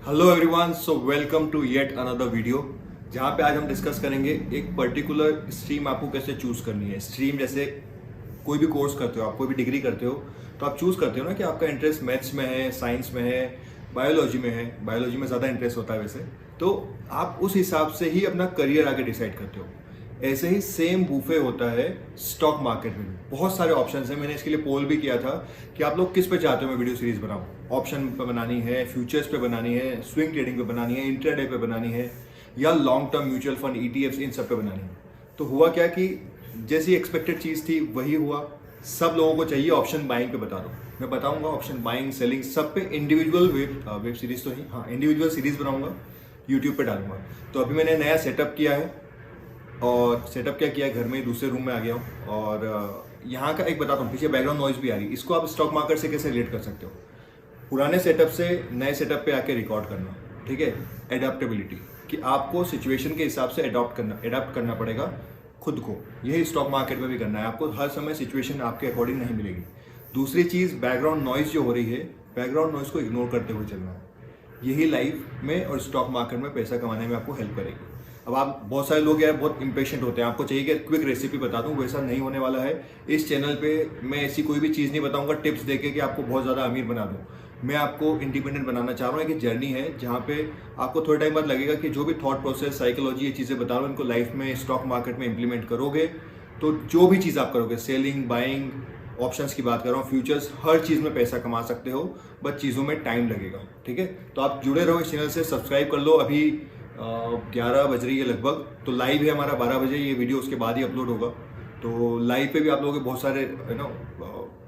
Hello everyone, so welcome to yet another video जहाँ पे आज हम डिस्कस करेंगे एक पर्टिकुलर स्ट्रीम आपको कैसे चूज करनी है। स्ट्रीम जैसे कोई भी कोर्स करते हो, आप कोई भी डिग्री करते हो तो आप चूज करते हो ना कि आपका इंटरेस्ट मैथ्स में है, साइंस में है, बायोलॉजी में है। बायोलॉजी में ज़्यादा इंटरेस्ट होता है वैसे, तो आप उस हिसाब से ही अपना करियर आगे डिसाइड करते हो। ऐसे ही सेम बूफे होता है स्टॉक मार्केट में भी। बहुत सारे ऑप्शंस हैं। मैंने इसके लिए पोल भी किया था कि आप लोग किस पे चाहते हो मैं वीडियो सीरीज बनाऊं। ऑप्शन पे बनानी है, फ्यूचर्स पे बनानी है, स्विंग ट्रेडिंग पे बनानी है, इंट्राडे पे बनानी है, या long term mutual fund ETFs, इन सब पे बनानी है। तो हुआ क्या कि जैसी एक्सपेक्टेड चीज़ थी वही हुआ। सब लोगों को चाहिए ऑप्शन बाइंग पे बता दो। मैं बताऊंगा ऑप्शन बाइंग, सेलिंग, सब पे इंडिविजुअल वेब सीरीज तो ही, हाँ, इंडिविजुअल सीरीज बनाऊंगा, यूट्यूब पे डालूंगा। तो अभी मैंने नया सेटअप किया है, और सेटअप क्या किया है, घर में ही दूसरे रूम में आ गया हूँ। और यहाँ का एक बताता हूँ, पीछे बैकग्राउंड नॉइज भी आ रही है, इसको आप स्टॉक मार्केट से कैसे रिलेट कर सकते हो। पुराने सेटअप से नए सेटअप पे आके रिकॉर्ड करना, ठीक है। एडाप्टेबिलिटी, कि आपको सिचुएशन के हिसाब से एडाप्ट करना पड़ेगा खुद को। यही स्टॉक मार्केट में भी करना है आपको। हर समय सिचुएशन आपके अकॉर्डिंग नहीं मिलेगी। दूसरी चीज़, बैकग्राउंड नॉइज जो हो रही है, बैकग्राउंड नॉइज को इग्नोर करते हुए चलना है। यही लाइफ में और स्टॉक मार्केट में पैसा कमाने में आपको हेल्प करेगी। अब आप बहुत सारे लोग यार बहुत इंपेशेंट होते हैं, आपको चाहिए कि क्विक रेसिपी बता दूं, वैसा नहीं होने वाला है। इस चैनल पे मैं ऐसी कोई भी चीज़ नहीं बताऊंगा टिप्स देके कि आपको बहुत ज़्यादा अमीर बना दूं। मैं आपको इंडिपेंडेंट बनाना चाह रहा हूँ। एक जर्नी है जहाँ पे आपको थोड़ा टाइम बाद लगेगा कि जो भी थॉट प्रोसेस, साइकोलॉजी, ये चीज़ें बता रहा हूँ, इनको लाइफ में स्टॉक मार्केट में इंप्लीमेंट करोगे तो जो भी चीज़ आप करोगे, सेलिंग, बाइंग, ऑप्शंस की बात कर रहा हूँ, फ्यूचर्स, हर चीज़ में पैसा कमा सकते हो। बस चीज़ों में टाइम लगेगा, ठीक है। तो आप जुड़े रहो इस चैनल से, सब्सक्राइब कर लो। अभी 11 बज रही है लगभग, तो लाइव है हमारा 12 बजे, ये वीडियो उसके बाद ही अपलोड होगा। तो लाइव पे भी आप लोगों के बहुत सारे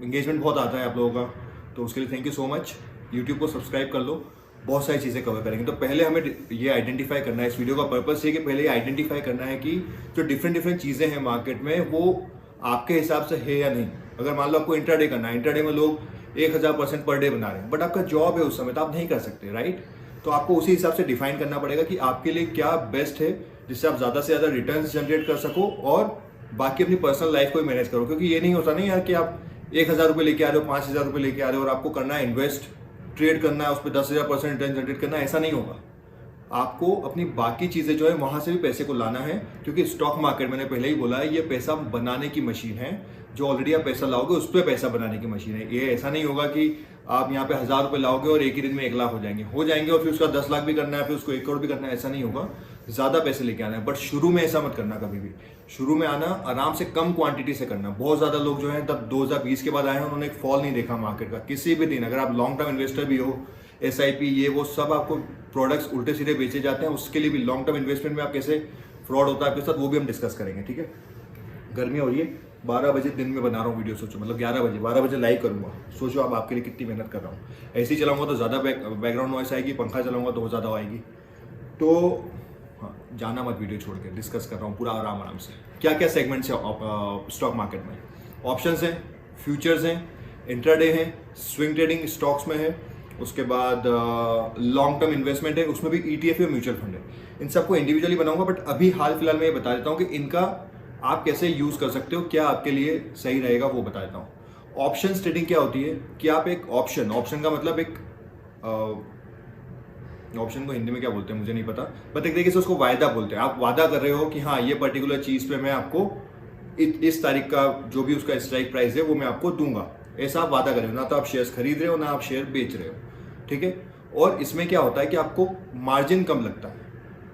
एंगेजमेंट बहुत आता है आप लोगों का, तो उसके लिए thank you so much. YouTube को सब्सक्राइब कर लो, बहुत सारी चीज़ें कवर करेंगे। तो पहले हमें ये आइडेंटिफाई करना है, इस वीडियो का पर्पस ये कि पहले ये आइडेंटिफाई करना है कि जो डिफरेंट चीज़ें हैं मार्केट में, वो आपके हिसाब से है या नहीं। अगर मान लो आपको इंट्राडे करना है, इंट्राडे में लोग 1000% पर डे बना रहे हैं, बट आपका जॉब है उस समय, तो आप नहीं कर सकते, राइट। तो आपको उसी हिसाब से डिफाइन करना पड़ेगा कि आपके लिए क्या बेस्ट है, जिससे आप ज़्यादा से ज़्यादा रिटर्न्स जनरेट कर सको और बाकी अपनी पर्सनल लाइफ को भी मैनेज करो। क्योंकि ये नहीं होता नहीं यार कि आप 1000 रुपये लेके आ रहे हो, 5000 रुपये लेके आ रहे हो और आपको करना है इन्वेस्ट, ट्रेड करना है, उस पर 10,000% रिटर्न जनरेट करना है, ऐसा नहीं होगा। आपको अपनी बाकी चीज़ें जो है वहाँ से भी पैसे को लाना है। क्योंकि स्टॉक मार्केट, मैंने पहले ही बोला है, ये पैसा बनाने की मशीन है। जो ऑलरेडी आप पैसा लाओगे उस पर पैसा बनाने की मशीन है। ये ऐसा नहीं होगा कि आप यहाँ पे 1000 रुपये लाओगे और एक ही दिन में 1 लाख हो जाएंगे और फिर उसका 10 लाख भी करना है, फिर उसको 1 करोड़ भी करना है, ऐसा नहीं होगा। ज़्यादा पैसे लेके आना है, बट शुरू में ऐसा मत करना कभी भी। शुरू में आना आराम से, कम क्वांटिटी से करना। बहुत ज़्यादा लोग जो हैं तब 2020 के बाद आए हैं, उन्होंने एक फॉल नहीं देखा मार्केट का किसी भी दिन। अगर आप लॉन्ग टर्म इन्वेस्टर भी हो, SIP, ये वो सब आपको प्रोडक्ट्स उल्टे सीधे बेचे जाते हैं, उसके लिए भी लॉन्ग टर्म इन्वेस्टमेंट में आप कैसे फ्रॉड होता है आपके साथ, वो भी हम डिस्कस करेंगे, ठीक है। गर्मी हो रही है, 12 बजे दिन में बना रहा हूँ वीडियो, सोचो मतलब 11 बजे, 12 बजे लाइव करूँगा। सोचो आप आपके लिए कितनी मेहनत कर रहा हूँ। ऐसे ही चलाऊंगा तो ज़्यादा बैकग्राउंड नॉइस आएगी, पंखा चलाऊंगा तो ज़्यादा आएगी। तो हाँ, जाना मत वीडियो छोड़ के, डिस्कस कर रहा हूँ पूरा आराम से। क्या क्या सेगमेंट्स है स्टॉक मार्केट में? ऑप्शंस हैं, फ्यूचर्स हैं, इंट्राडे हैं, स्विंग ट्रेडिंग स्टॉक्स में है, उसके बाद लॉन्ग टर्म इन्वेस्टमेंट है, उसमें भी ETF या म्यूचुअल फंड है। इन सबको इंडिविजुअली बनाऊंगा, बट अभी हाल फिलहाल में ये बता देता हूँ कि इनका आप कैसे यूज़ कर सकते हो, क्या आपके लिए सही रहेगा वो बता देता हूँ। ऑप्शन ट्रेडिंग क्या होती है कि आप एक ऑप्शन का मतलब एक ऑप्शन को हिंदी में क्या बोलते हैं मुझे नहीं पता, बट एक तरीके से उसको वायदा बोलते हैं। आप वादा कर रहे हो कि हाँ, ये पर्टिकुलर चीज़ पे मैं आपको इस तारीख का जो भी उसका स्ट्राइक प्राइस है वो मैं आपको दूंगा, ऐसा आप वादा कर रहे हो। ना तो आप शेयर्स खरीद रहे हो, ना आप शेयर बेच रहे हो, ठीक है। और इसमें क्या होता है कि आपको मार्जिन कम लगता है।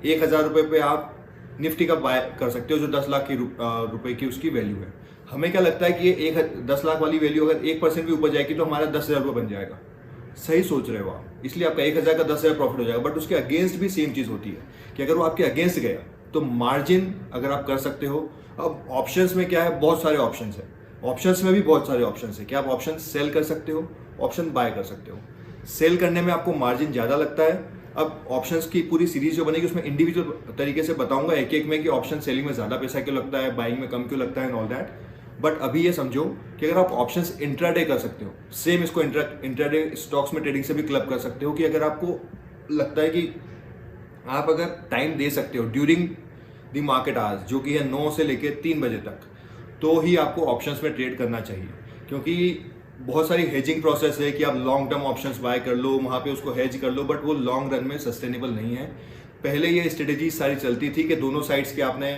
1000 रुपये पे आप निफ्टी का बाय कर सकते हो जो 10 लाख की रुपए की उसकी वैल्यू है। हमें क्या लगता है कि ये 10 लाख वाली वैल्यू अगर 1% भी ऊपर जाएगी तो हमारा 10,000 रुपये बन जाएगा। सही सोच रहे हो आप, इसलिए आपका 1000 का 10,000 प्रॉफिट हो जाएगा। बट उसके अगेंस्ट भी सेम चीज़ होती है कि अगर वो आपके अगेंस्ट गया तो मार्जिन अगर आप कर सकते हो। अब ऑप्शंस में क्या है, बहुत सारे ऑप्शंस है। ऑप्शंस में भी बहुत सारे ऑप्शंस है कि आप ऑप्शन सेल कर सकते हो, ऑप्शन बाय कर सकते हो। सेल करने में आपको मार्जिन ज़्यादा लगता है। अब ऑप्शंस की पूरी सीरीज जो बनेगी उसमें इंडिविजुअल तरीके से बताऊंगा एक एक में कि ऑप्शन सेलिंग में ज़्यादा पैसा क्यों लगता है, बाइंग में कम क्यों लगता है एंड ऑल दैट। बट अभी ये समझो कि अगर आप ऑप्शंस इंट्राडे कर सकते हो, सेम इसको इंट्राडे स्टॉक्स में ट्रेडिंग से भी क्लब कर सकते हो कि अगर आपको लगता है कि आप अगर टाइम दे सकते हो ड्यूरिंग द मार्केट आवर्स, जो कि है 9 से लेकर 3 बजे तक, तो ही आपको ऑप्शंस में ट्रेड करना चाहिए। क्योंकि बहुत सारी हेजिंग प्रोसेस है कि आप लॉन्ग टर्म ऑप्शंस बाय कर लो, वहाँ पे उसको हेज कर लो, बट वो लॉन्ग रन में सस्टेनेबल नहीं है। पहले ये स्ट्रेटेजी सारी चलती थी कि दोनों साइड्स के आपने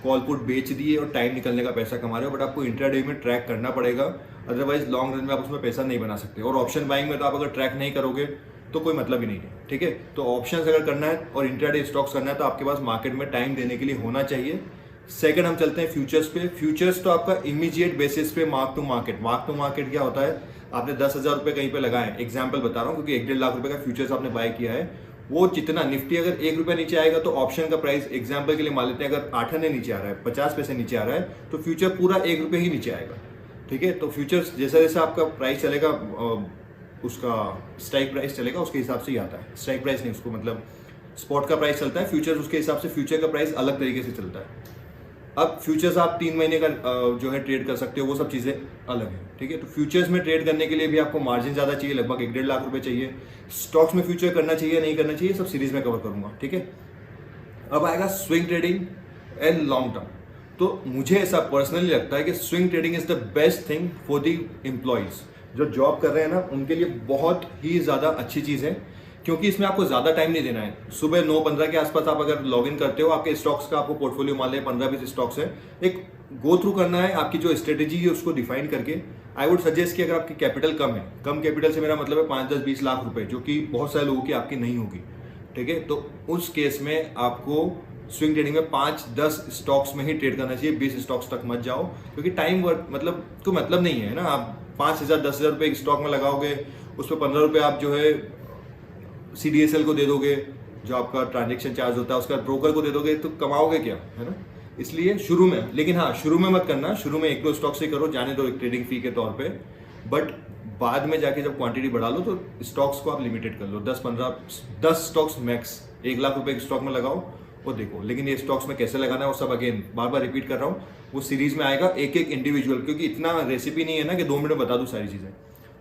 कॉल पुट बेच दिए और टाइम निकलने का पैसा कमा रहे हो, बट आपको इंट्राडे में ट्रैक करना पड़ेगा, अदरवाइज लॉन्ग रन में आप उसमें पैसा नहीं बना सकते। और ऑप्शन बाइंग में तो आप अगर ट्रैक नहीं करोगे तो कोई मतलब ही नहीं है, ठीक है। तो ऑप्शंस अगर करना है और इंट्राडे स्टॉक्स करना है तो आपके पास मार्केट में टाइम देने के लिए होना चाहिए। सेकंड हम चलते हैं फ्यूचर्स पे। फ्यूचर्स तो आपका इमीडिएट बेसिस पे मार्क टू मार्केट क्या होता है, आपने 10,000 रुपये कहीं पे लगाए, एग्जाम्पल बता रहा हूँ क्योंकि 1-1.5 लाख रुपए का फ्यूचर्स आपने बाय किया है, वो जितना निफ्टी अगर 1 रुपया नीचे आएगा तो ऑप्शन का प्राइस एग्जाम्पल के लिए मान लेते हैं अगर 8 आने नीचे आ रहा है, 50 पैसे नीचे आ रहा है, तो फ्यूचर पूरा 1 रुपये ही नीचे आएगा, ठीक है। तो फ्यूचर्स जैसा जैसा आपका प्राइस चलेगा, उसका स्ट्राइक प्राइस चलेगा उसके हिसाब से ही आता है। स्ट्राइक प्राइस नहीं, उसको मतलब स्पॉट का प्राइस चलता है, फ्यूचर्स उसके हिसाब से फ्यूचर का प्राइस अलग तरीके से चलता है। अब फ्यूचर्स आप 3 महीने का जो है ट्रेड कर सकते हो, वो सब चीज़ें अलग है, ठीक है। तो फ्यूचर्स में ट्रेड करने के लिए भी आपको मार्जिन ज़्यादा चाहिए, लगभग 1-1.5 लाख रुपए चाहिए। स्टॉक्स में फ्यूचर करना चाहिए नहीं करना चाहिए, सब सीरीज में कवर करूंगा, ठीक है। अब आएगा swing trading and long term. तो मुझे ऐसा पर्सनली लगता है कि swing trading is the best thing for the employees जो जॉब कर रहे हैं ना, उनके लिए बहुत ही ज़्यादा अच्छी चीज़ है, क्योंकि इसमें आपको ज़्यादा टाइम नहीं देना है। सुबह 9:15 के आसपास आप अगर लॉग इन करते हो, आपके स्टॉक्स का आपको पोर्टफोलियो मान लें 15-20 स्टॉक्स है, एक गो थ्रू करना है, आपकी जो स्ट्रेटेजी है उसको डिफाइन करके। आई वुड सजेस्ट कि अगर आपकी कैपिटल कम है, कम कैपिटल से मेरा मतलब है 5-10-20 लाख रुपए, जो कि बहुत सारे लोगों की आपकी नहीं होगी, ठीक है। तो उस केस में आपको स्विंग ट्रेडिंग में 5-10 स्टॉक्स में ही ट्रेड करना चाहिए, 20 स्टॉक्स तक मत जाओ, क्योंकि टाइम वर्क मतलब कोई मतलब नहीं है ना। आप 5,000-10,000 रुपये एक स्टॉक में लगाओगे, उस पर 15 रुपये आप जो है CDSL को दे दोगे, जो आपका ट्रांजेक्शन चार्ज होता है, उसका ब्रोकर को दे दोगे, तो कमाओगे क्या, है ना। इसलिए शुरू में, लेकिन हाँ शुरू में मत करना, शुरू में 1-2 स्टॉक से करो, जाने दो एक ट्रेडिंग फी के तौर पे, बट बाद में जाके जब क्वांटिटी बढ़ा लो तो स्टॉक्स को आप लिमिटेड कर लो, 10 स्टॉक्स मैक्स, 1 लाख रुपए के स्टॉक में लगाओ वो देखो। लेकिन ये स्टॉक्स में कैसे लगाना है वो सब अगेन बार बार रिपीट कर रहा हूँ, वो सीरीज में आएगा एक एक इंडिविजुअल, क्योंकि इतना रेसिपी नहीं है ना कि 2 मिनट में बता दूँ सारी चीजें।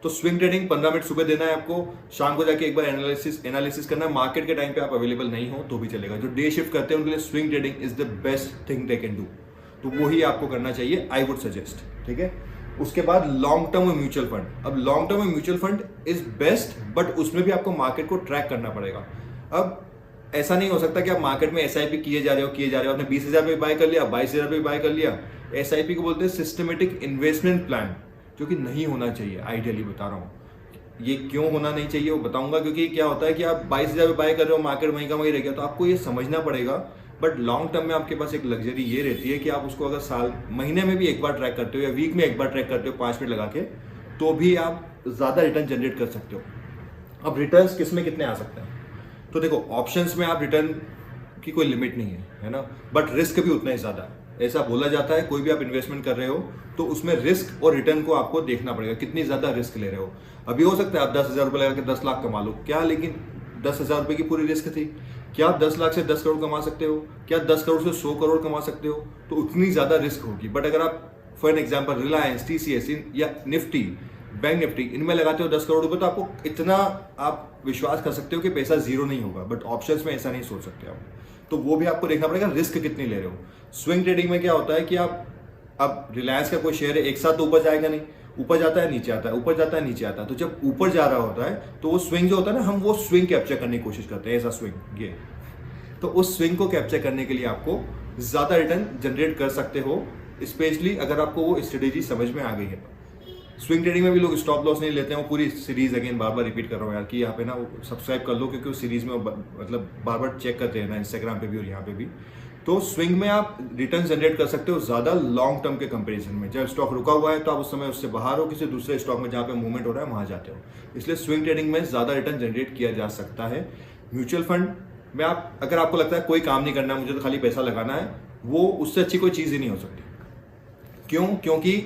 तो स्विंग ट्रेडिंग 15 मिनट सुबह देना है आपको, शाम को जाके एक बार एनालिसिस करना है। मार्केट के टाइम पे आप अवेलेबल नहीं हो तो भी चलेगा। जो डे शिफ्ट करते हैं उनके लिए swing trading is the best thing they can do, तो वही आपको करना चाहिए, आई वुड सजेस्ट, ठीक है। उसके बाद लॉन्ग टर्म में म्यूचुअल फंड। अब लॉन्ग टर्म में mutual fund is best, but उसमें भी आपको मार्केट को ट्रैक करना पड़ेगा। अब ऐसा नहीं हो सकता कि आप मार्केट में SIP किए जा रहे हो, आपने 20,000 पे बाय कर लिया, 22,000 पे बाय कर लिया। SIP को बोलते हैं सिस्टमेटिक इन्वेस्टमेंट प्लान, जो कि नहीं होना चाहिए, आइडियली बता रहा हूँ। ये क्यों होना नहीं चाहिए वो बताऊंगा, क्योंकि क्या होता है कि आप 22,000 पे बाय कर रहे हो, मार्केट वहीं का वहीं रह गया, तो आपको ये समझना पड़ेगा। बट लॉन्ग टर्म में आपके पास एक लग्जरी ये रहती है कि आप उसको अगर महीने में भी एक बार ट्रैक करते हो या वीक में एक बार ट्रैक करते हो 5 मिनट लगा के, तो भी आप ज़्यादा रिटर्न जनरेट कर सकते हो। अब रिटर्न्स किस में कितने आ सकते हैं, तो देखो ऑप्शंस में आप रिटर्न की कोई लिमिट नहीं है ना, बट रिस्क भी उतना ही ज़्यादा है। ऐसा बोला जाता है कोई भी आप इन्वेस्टमेंट कर रहे हो तो उसमें रिस्क और रिटर्न को आपको देखना पड़ेगा, कितनी ज़्यादा रिस्क ले रहे हो। अभी हो सकता है आप 10,000 रुपये लगा के 10 लाख कमा लो, क्या लेकिन 10,000 रुपये की पूरी रिस्क थी? क्या आप 10 लाख से 10 करोड़ कमा सकते हो? क्या 10 करोड़ से 100 करोड़ कमा सकते हो? तो उतनी ज़्यादा रिस्क होगी। बट अगर आप for an example Reliance, TCS या निफ्टी, बैंक निफ्टी, इनमें लगाते हो 10 करोड़ रुपए, तो आपको इतना आप विश्वास कर सकते हो कि पैसा जीरो नहीं होगा। बट ऑप्शंस में ऐसा नहीं सोच सकते आप, तो वो भी आपको देखना पड़ेगा रिस्क कितनी ले रहे हो। स्विंग ट्रेडिंग में क्या होता है कि आप अब रिलायंस का कोई शेयर है, एक साथ तो ऊपर जाएगा नहीं, ऊपर जाता है नीचे आता है, ऊपर जाता है नीचे आता है। तो जब ऊपर जा रहा होता है तो वो स्विंग जो होता है ना, हम वो स्विंग कैप्चर करने की कोशिश करते हैं, ऐसा स्विंग ये। तो उस स्विंग को कैप्चर करने के लिए आपको ज्यादा रिटर्न जनरेट कर सकते हो, स्पेशली अगर आपको वो स्ट्रेटेजी समझ में आ गई है। स्विंग ट्रेडिंग में भी लोग स्टॉप लॉस नहीं लेते हैं। वो पूरी सीरीज अगेन बार बार रिपीट कर रहा हूँ यार कि यहाँ पे ना सब्सक्राइब कर लो, क्योंकि उस सीरीज में मतलब बार बार चेक करते हैं ना, इंस्टाग्राम पे भी और यहाँ पे भी। तो स्विंग में आप रिटर्न जनरेट कर सकते हो ज़्यादा लॉन्ग टर्म के कंपैरिजन में। जब स्टॉक रुका हुआ है तो आप उस समय उससे बाहर हो, किसी दूसरे स्टॉक में जहाँ पे मूवमेंट हो रहा है वहाँ जाते हो। इसलिए स्विंग ट्रेडिंग में ज़्यादा रिटर्न जनरेट किया जा सकता है। म्यूचुअल फंड में आप अगर आपको लगता है कोई काम नहीं करना है, मुझे तो खाली पैसा लगाना है, वो उससे अच्छी कोई चीज़ ही नहीं हो सकती। क्यों? क्योंकि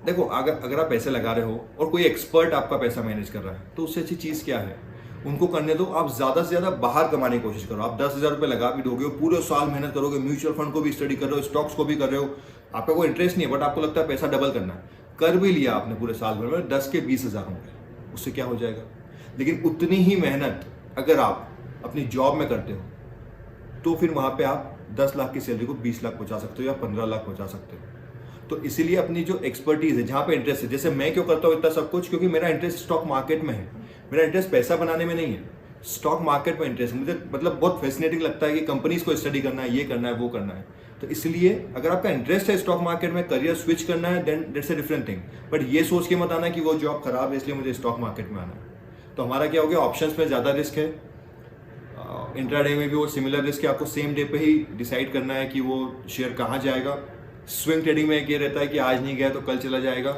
देखो अगर आप पैसे लगा रहे हो और कोई एक्सपर्ट आपका पैसा मैनेज कर रहा है, तो उससे अच्छी चीज़ क्या है? उनको करने दो। आप ज़्यादा से ज़्यादा बाहर कमाने की कोशिश करो। आप 10,000 रुपये लगा भी दोगे, पूरे साल मेहनत करोगे, म्यूचुअल फंड को भी स्टडी कर रहे हो, स्टॉक्स को भी कर रहे हो, आपका कोई इंटरेस्ट नहीं है, बट आपको लगता है पैसा डबल करना है, कर भी लिया आपने पूरे साल भर में, 10 के 20,000 होंगे, उससे क्या हो जाएगा? लेकिन उतनी ही मेहनत अगर आप अपनी जॉब में करते हो तो फिर वहाँ पे आप 10 लाख की सैलरी को 20 लाख पहुँचा सकते हो या 15 लाख पहुँचा सकते हो। तो इसीलिए अपनी जो एक्सपर्टीज है, जहाँ पे इंटरेस्ट है, जैसे मैं क्यों करता हूँ इतना सब कुछ, क्योंकि मेरा इंटरेस्ट स्टॉक मार्केट में है, मेरा इंटरेस्ट पैसा बनाने में नहीं है, स्टॉक मार्केट में इंटरेस्ट है मुझे। मतलब बहुत फैसिनेटिंग लगता है कि कंपनीज को स्टडी करना है, ये करना है, वो करना है। तो इसलिए अगर आपका इंटरेस्ट है स्टॉक मार्केट में, करियर स्विच करना है, then that's a different thing. But ये सोच के मत आना कि वो जॉब खराब है इसलिए मुझे स्टॉक मार्केट में आना है। तो हमारा क्या हो गया, ऑप्शंस में ज़्यादा रिस्क है, इंट्राडे में भी वो सिमिलर रिस्क है, आपको सेम डे पे ही डिसाइड करना है कि वो शेयर कहाँ जाएगा। स्विंग ट्रेडिंग में ये रहता है कि आज नहीं गया तो कल चला जाएगा।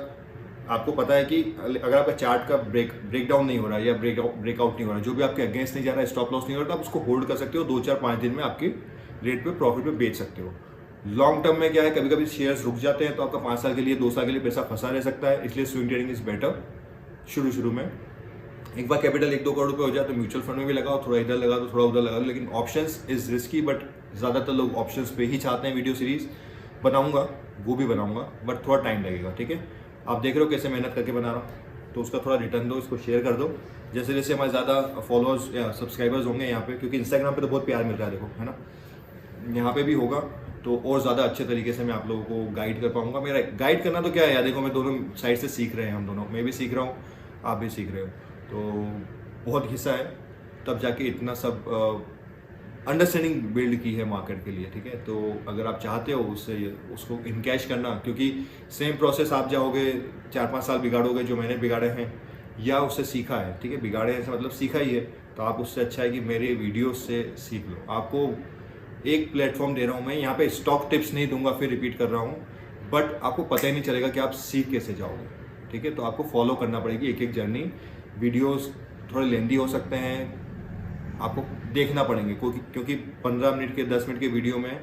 आपको पता है कि अगर आपका चार्ट का ब्रेकडाउन नहीं हो रहा है या ब्रेकआउट नहीं हो रहा है, जो भी आपके अगेंस्ट नहीं जा रहा है, स्टॉप लॉस नहीं हो रहा, तो आप उसको होल्ड कर सकते हो, 2-4-5 दिन में आपके रेट पे प्रॉफिट पे बेच सकते हो। लॉन्ग टर्म में क्या है, कभी कभी शेयर्स रुक जाते हैं तो आपका 5 साल के लिए 2 साल के लिए पैसा फंसा रह सकता है, इसलिए स्विंग ट्रेडिंग इज बेटर। शुरू में एक बार कैपिटल 1-2 करोड़ रुपये हो जाए तो म्यूचुअल फंड में भी लगाओ, थोड़ा इधर लगा दो, थोड़ा उधर लगा दो। लेकिन ऑप्शंस इज रिस्की, बट ज़्यादातर लोग ऑप्शंस पे ही चाहते हैं। वीडियो सीरीज बनाऊंगा, वो भी बनाऊंगा, बट थोड़ा टाइम लगेगा, ठीक है। आप देख रहे हो कैसे मेहनत करके बना रहा हूँ, तो उसका थोड़ा रिटर्न दो, इसको शेयर कर दो। जैसे जैसे हमारे ज़्यादा फॉलोअर्स या सब्सक्राइबर्स होंगे यहाँ पे, क्योंकि इंस्टाग्राम पे तो बहुत प्यार मिल रहा है, देखो, है ना, यहाँ पे भी होगा तो और ज़्यादा अच्छे तरीके से मैं आप लोगों को गाइड कर पाऊंगा। मेरा गाइड करना तो क्या है यार, देखो मैं दोनों साइड से सीख रहे हैं, हम दोनों, मैं भी सीख रहा हूँ, आप भी सीख रहे हो, तो बहुत हिस्सा है, तब जाके इतना सब अंडरस्टैंडिंग बिल्ड की है मार्केट के लिए, ठीक है। तो अगर आप चाहते हो उसको इनकैश करना, क्योंकि सेम प्रोसेस आप जाओगे 4-5 साल बिगाड़ोगे जो मैंने बिगाड़े हैं, या उससे सीखा है, ठीक है, बिगाड़े हैं मतलब सीखा ही है, तो आप उससे अच्छा है कि मेरे वीडियो से सीख लो। आपको एक प्लेटफॉर्म दे रहा हूँ मैं, यहाँ पे स्टॉक टिप्स नहीं दूंगा, फिर रिपीट कर रहा हूँ, बट आपको पता ही नहीं चलेगा कि आप सीख कैसे जाओगे, ठीक है। तो आपको फॉलो करना पड़ेगी एक एक जर्नी। वीडियोस थोड़े लेंदी हो सकते हैं, आपको देखना पड़ेंगे, क्योंकि 15 मिनट के 10 मिनट के वीडियो में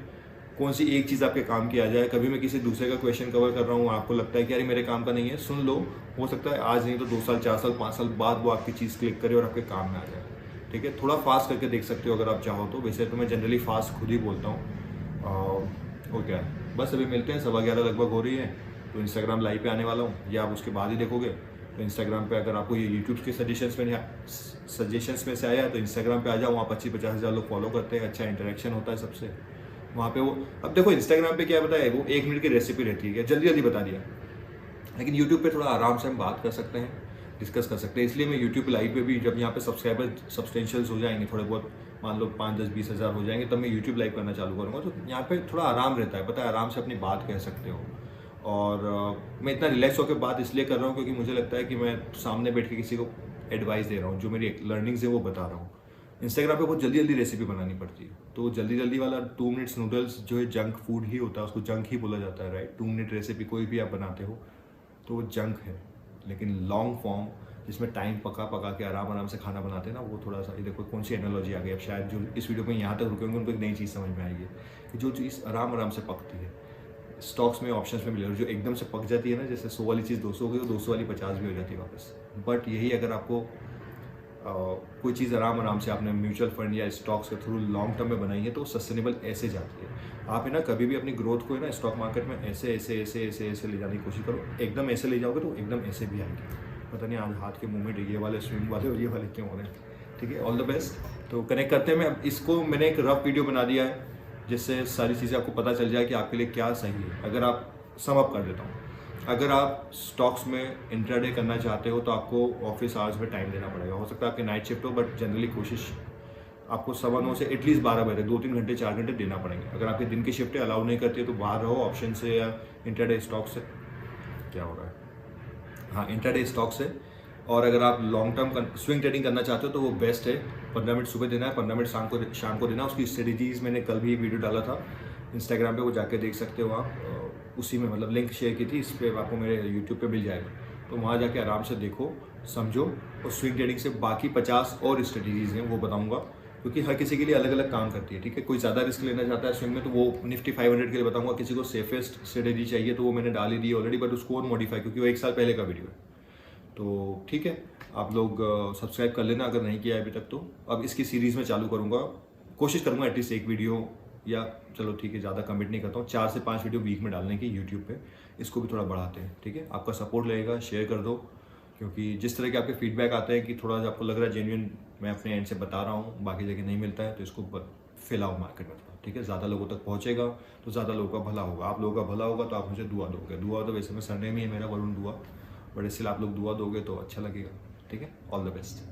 कौन सी एक चीज़ आपके काम की आ जाए। कभी मैं किसी दूसरे का क्वेश्चन कवर कर रहा हूँ, आपको लगता है कि यार मेरे काम का नहीं है, सुन लो, हो सकता है आज नहीं तो 2 साल 4 साल 5 साल बाद वो आपकी चीज़ क्लिक करे और आपके काम में आ जाए, ठीक है। थोड़ा फास्ट करके देख सकते हो अगर आप चाहो तो, वैसे तो मैं जनरली फास्ट खुद ही बोलता हूँ। और क्या है, बस अभी मिलते हैं, 11:15 लगभग हो रही है, तो इंस्टाग्राम लाइव पे आने वाला हूँ, या आप उसके बाद ही देखोगे। तो इंस्टाग्राम पे अगर आपको ये यूट्यूब के सजेशंस में से आया है तो इंस्टाग्राम पे आ जाओ, वहाँ 25-50 हज़ार लोग फॉलो करते हैं, अच्छा इंटरेक्शन होता है सबसे वहाँ पे। वो अब देखो इंस्टाग्राम पे क्या बताया, वो 1 मिनट की रेसिपी रहती है, क्या जल्दी जल्दी बता दिया, लेकिन यूट्यूब पे थोड़ा आराम से हम बात कर सकते हैं, डिस्कस कर सकते हैं। इसलिए मैं यूट्यूब लाइव पे भी, जब यहाँ पे सब्सक्राइबर सब्सटेंशियल्स हो जाएंगे, थोड़े बहुत मान लो 5-10-20 हज़ार हो जाएंगे, तब मैं यूट्यूब लाइव करना चालू करूँगा। तो यहाँ पे थोड़ा आराम रहता है, पता है, आराम से अपनी बात कह सकते हो। और मैं इतना रिलैक्स होकर बात इसलिए कर रहा हूँ क्योंकि मुझे लगता है कि मैं सामने बैठ के किसी को एडवाइस दे रहा हूँ, जो मेरी लर्निंग्स है वो बता रहा हूँ। इंस्टाग्राम पे बहुत जल्दी जल्दी रेसिपी बनानी पड़ती है, तो जल्दी जल्दी वाला 2 मिनट्स नूडल्स जो है जंक फूड ही होता है, उसको जंक ही बोला जाता है, राइट। 2 मिनट रेसिपी कोई भी आप बनाते हो तो वो जंक है, लेकिन लॉन्ग फॉर्म जिसमें टाइम पका के आराम से खाना बनाते हैं ना, वो थोड़ा सा, ये देखो कौन सी एनालॉजी आ गई। अब शायद जो इस वीडियो में यहाँ तक रुके होंगे उनको एक नई चीज़ समझ में आएगी कि जो चीज़ आराम से पकती है, स्टॉक्स में ऑप्शंस में मिले, जो एकदम से पक जाती है ना, जैसे 100 वाली चीज़ 200 हो गई तो 200 वाली 50 भी हो जाती है वापस। बट यही अगर आपको कोई चीज़ आराम से आपने म्यूचुअल फंड या स्टॉक्स के थ्रू लॉन्ग टर्म में बनाई है तो सस्टेनेबल ऐसे जाती है। आप है ना कभी भी अपनी ग्रोथ को है ना स्टॉक मार्केट में ऐसे ले जाने की कोशिश करो, एकदम ऐसे ले जाओगे तो एकदम ऐसे भी आएंगे। पता नहीं आज हाथ के मूवमेंट ये वाले स्विंग वाले और ये वाले क्यों हो रहे हैं, ठीक है। All the best. तो कनेक्ट करते हैं। मैं इसको मैंने एक रफ वीडियो बना दिया है जिससे सारी चीज़ें आपको पता चल जाए कि आपके लिए क्या सही है। अगर आप सम अप कर देता हूँ, अगर आप स्टॉक्स में इंट्राडे करना चाहते हो तो आपको ऑफिस आवर्स में टाइम देना पड़ेगा। हो सकता है आपकी नाइट शिफ्ट हो, बट जनरली कोशिश आपको 9:15 से एटलीस्ट 12 बजे 2-3 घंटे 4 घंटे देना पड़ेंगे। अगर आपकी दिन की शिफ्टें अलाउ नहीं करती है तो बाहर रहो, ऑप्शन से या इंट्राडे स्टॉक से। क्या हो रहा है, हाँ, इंट्राडे स्टॉक से। और अगर आप लॉन्ग टर्म स्विंग ट्रेडिंग करना चाहते हो तो वो बेस्ट है। 15 मिनट सुबह देना है, 15 मिनट शाम को देना। उसकी स्ट्रेटजीज मैंने कल भी एक वीडियो डाला था इंस्टाग्राम पे, वो जाके देख सकते हो आप। उसी में मतलब लिंक शेयर की थी, इस पर आपको मेरे यूट्यूब पे मिल जाएगा, तो वहाँ जाके आराम से देखो, समझो। और स्विंग ट्रेडिंग से बाकी 50 और स्ट्रेटजीज हैं वो बताऊँगा, क्योंकि हर किसी के लिए अलग अलग काम करती है, ठीक है। कोई ज़्यादा रिस्क लेना चाहता है स्विंग में तो वो निफ्टी 500 के लिए बताऊँगा। किसी को सेफेस्ट स्ट्रेटजी चाहिए तो वो मैंने डाल ही दी ऑलरेडी, बट उसको और मॉडिफाई, क्योंकि वो 1 साल पहले का वीडियो है। तो ठीक है, आप लोग सब्सक्राइब कर लेना अगर नहीं किया है अभी तक तो। अब इसकी सीरीज़ में चालू करूँगा, कोशिश करूँगा एटलीस्ट एक वीडियो, या चलो ठीक है ज़्यादा कमिट नहीं करता हूँ, 4 से 5 वीडियो वीक में डालने की यूट्यूब पे। इसको भी थोड़ा बढ़ाते हैं, ठीक है। आपका सपोर्ट लगेगा, शेयर कर दो, क्योंकि जिस तरह के आपके फीडबैक आते हैं कि थोड़ा आपको लग रहा है जेन्युइन मैं अपने एंड से बता रहा हूँ, बाकी जगह नहीं मिलता है, तो इसको फैलाओ मार्केट में। ठीक है, ज़्यादा लोगों तक पहुँचेगा तो ज़्यादा लोगों का भला होगा, आप लोगों का भला होगा तो आप मुझे दुआ दोगे। दुआ तो वैसे मैं सरनेम ही है मेरा, वरुण दुआ, बट इसलिए आप लोग दुआ दोगे तो अच्छा लगेगा। ठीक है, ऑल द बेस्ट।